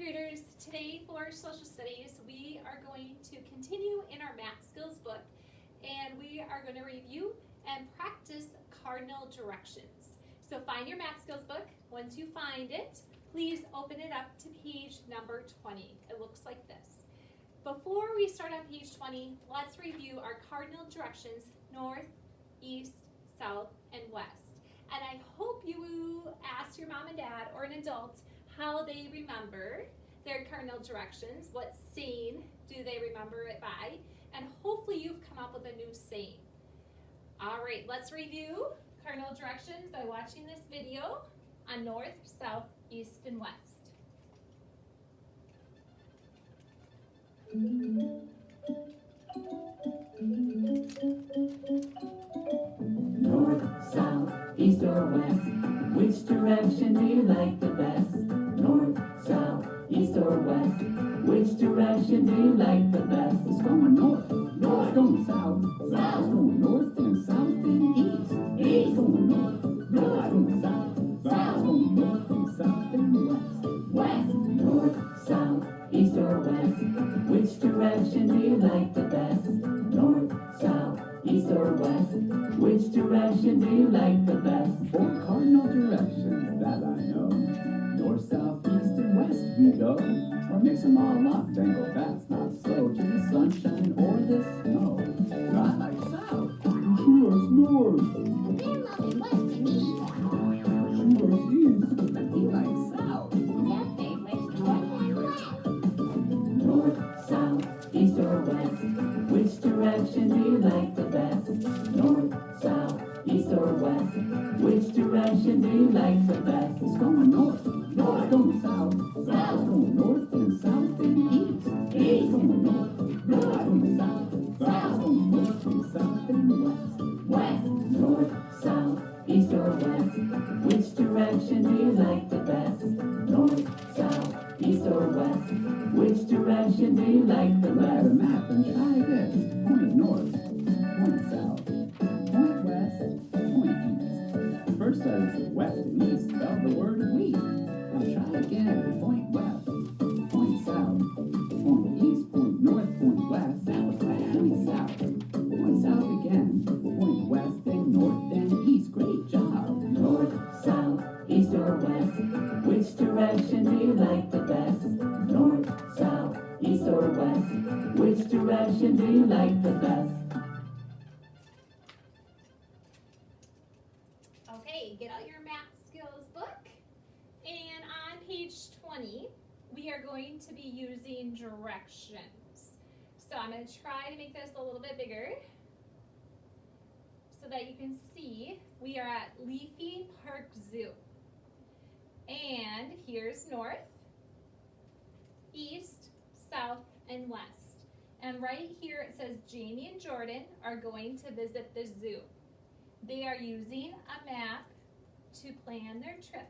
graders, today for social studies we are going to continue in our math skills book, and we are going to review and practice cardinal directions. So find your math skills book. Once you find it, please open it up to page number 20. It looks like this. Before we start on page 20, let's review our cardinal directions: north, east, south, and west. And I hope you ask your mom and dad or an adult how they remember their cardinal directions. What saying do they remember it by? And hopefully you've come up with a new saying. All right, let's review cardinal directions by watching this video on north, south, east, and west. North, south, east, or west? Which direction do you like the best? North, south, east, or west? Which direction do you like the best? It's going north, north. It's going south, south. It's going north and south and east, east. It's going north, north. It's going south, south. It's going north and south and west, west. North, south, east, or west? Which direction do you like the best? North, south, east, or west? Which direction do you like the best? Four cardinal directions that I know. North, south, east, and west we go. Or mix them all up, then go fast, not slow, to the sunshine or the snow. I like south. She likes north. Their mother was to me. She likes east. And he likes south. Their favorites north and west. North, south, east, or west? Which direction do you like the best? North, south, east, or west? Which direction do you like the best? It's going north, north. It's going south, south. It's going north and south and east, east. It's going north, north. It's going south, south. It's going north and south and west, west. North, south, east, or west? Which direction do you like the best? North, south, east, or west? Which direction do you like the Look at best? the map and try this. Point north, point south, point west, point east. First says west and east, spell the word we. Now try again. Point west, point south, point east, point north, point west. That was right. Point south. Point south again. Point west, then north, then east. Great job. North, south, east, or west? Which direction do you like the best? North, south, east, or west? Which direction do you like the best? Okay, get out your math skills book. And on page 20, we are going to be using directions. So I'm going to try to make this a little bit bigger so that you can see we are at Leafy Park Zoo. And here's north, east, south, and west. And right here it says Jamie and Jordan are going to visit the zoo. They are using a map to plan their trip.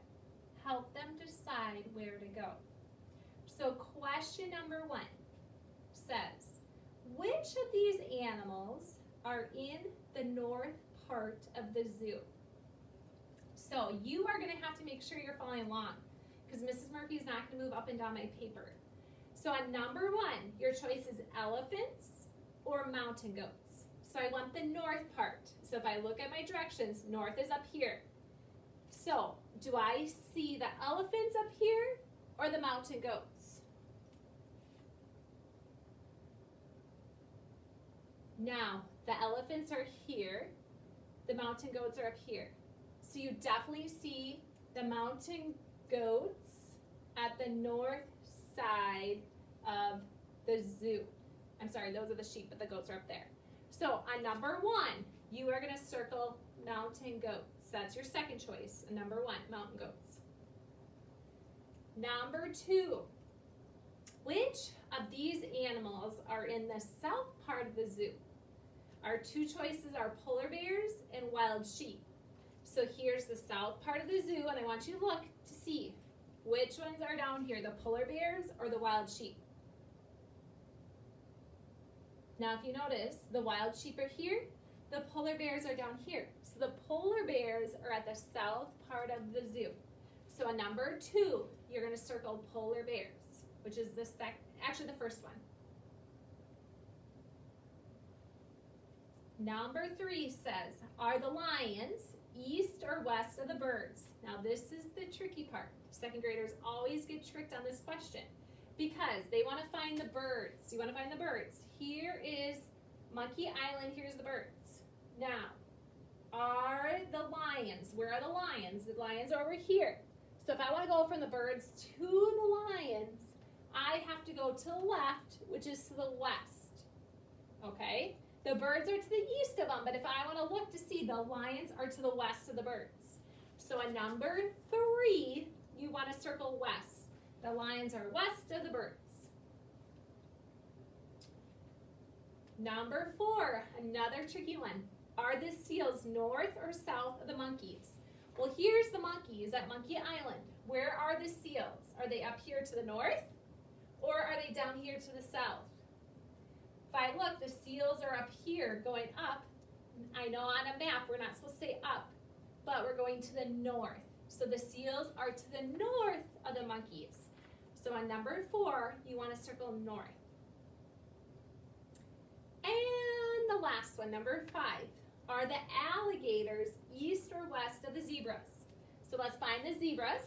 Help them decide where to go. So question number 1 says, which of these animals are in the north part of the zoo? So you are going to have to make sure you're following along because Mrs. Murphy is not going to move up and down my paper. So on number 1, your choice is elephants or mountain goats. So I want the north part. So if I look at my directions, north is up here. So do I see the elephants up here or the mountain goats? Now, the elephants are here, the mountain goats are up here. So you definitely see the mountain goats at the north side of the zoo. I'm sorry, those are the sheep, but the goats are up there. So on number 1, you are going to circle mountain goats. That's your second choice. Number 1, mountain goats. Number 2, which of these animals are in the south part of the zoo? Our 2 choices are polar bears and wild sheep. So here's the south part of the zoo, and I want you to look to see which ones are down here, the polar bears or the wild sheep. Now if you notice, the wild sheep are here, the polar bears are down here. So the polar bears are at the south part of the zoo. So on number 2, you're going to circle polar bears. which is the actually the first one. Number 3 says, are the lions east or west of the birds? Now this is the tricky part. Second graders always get tricked on this question because they want to find the birds. You want to find the birds. Here is Monkey Island, here's the birds. Now, are the lions, where are the lions? The lions are over here. So if I want to go from the birds to the lions, I have to go to the left, which is to the west. Okay? The birds are to the east of them, but if I want to look to see, the lions are to the west of the birds. So a number 3, you want to circle west. The lions are west of the birds. Number 4, another tricky one. Are the seals north or south of the monkeys? Well, here's the monkeys at Monkey Island. Where are the seals? Are they up here to the north or are they down here to the south? If I look, the seals are up here going up. I know on a map we're not supposed to say up, but we're going to the north. So the seals are to the north of the monkeys. So on number 4, you want to circle north. And the last one, number 5. Are the alligators east or west of the zebras? So let's find the zebras.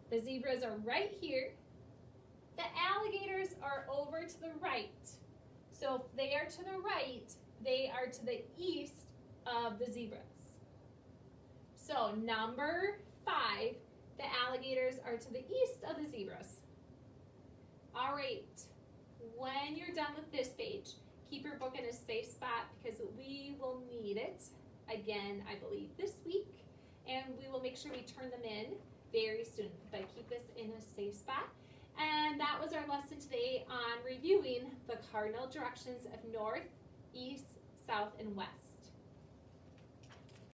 The zebras are right here. The alligators are over to the right. So if they are to the right, they are to the east of the zebras. So number 5, the alligators are to the east of the zebras. All right, when you're done with this page, keep your book in a safe spot because we will need it again, I believe, this week. And we will make sure we turn them in very soon. But keep this in a safe spot. And that was our lesson today on reviewing the cardinal directions of north, east, south, and west.